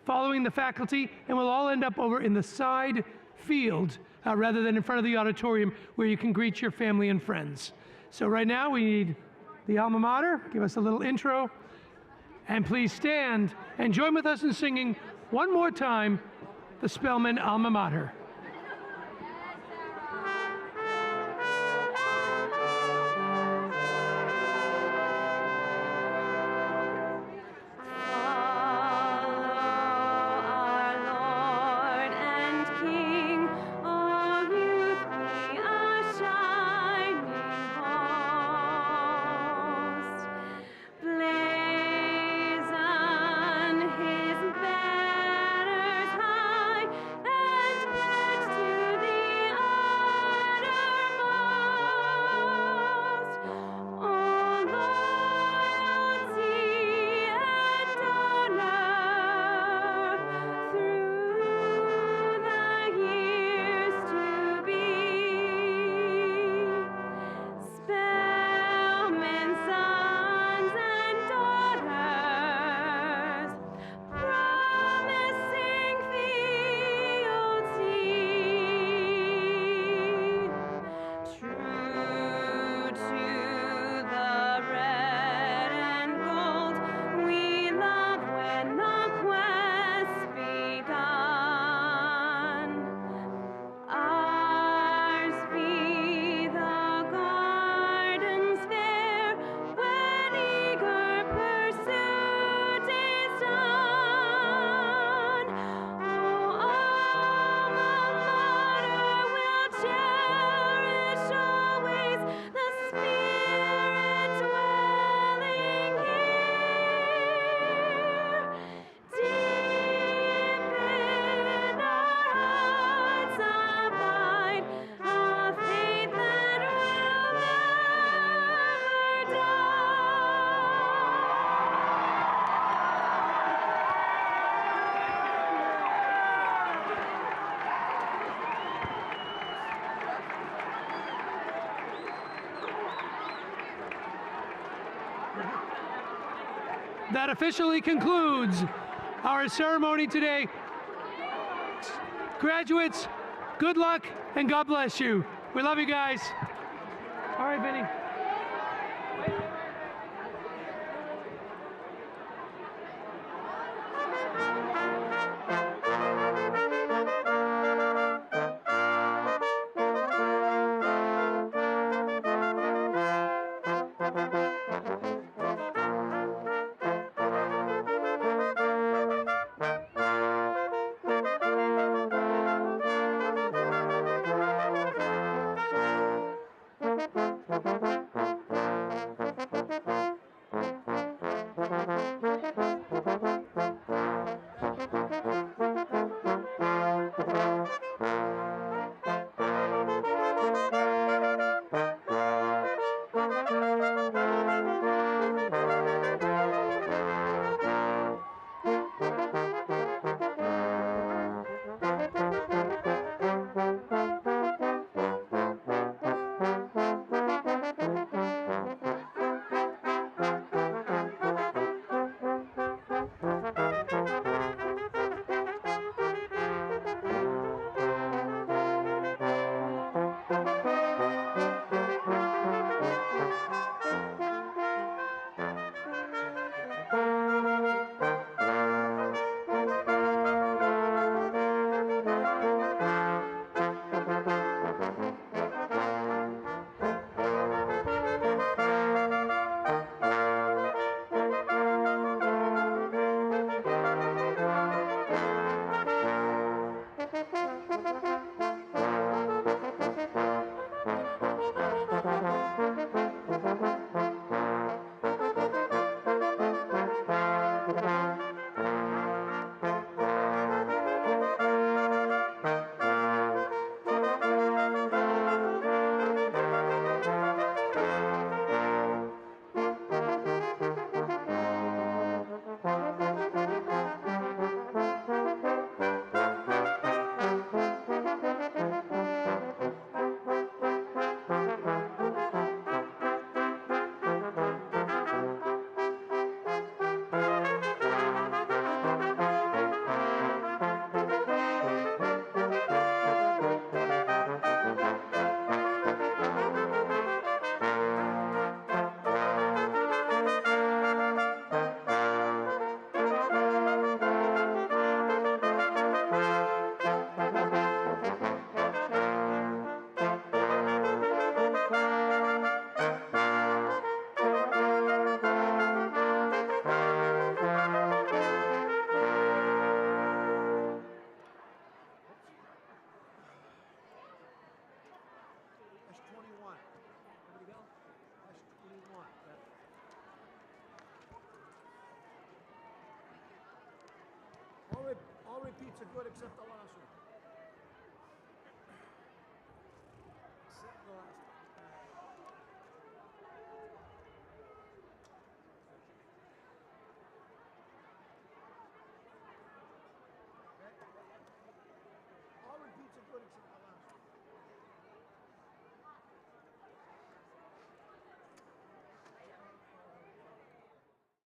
following the faculty, and we'll all end up over in the side field rather than in front of the auditorium where you can greet your family and friends. So right now we need the alma mater. Give us a little intro. And please stand and join with us in singing one more time the Spellman alma mater. that officially concludes our ceremony today. Graduates, good luck and God bless you. We love you guys. All right, Vinny. All repeats are good except the last one.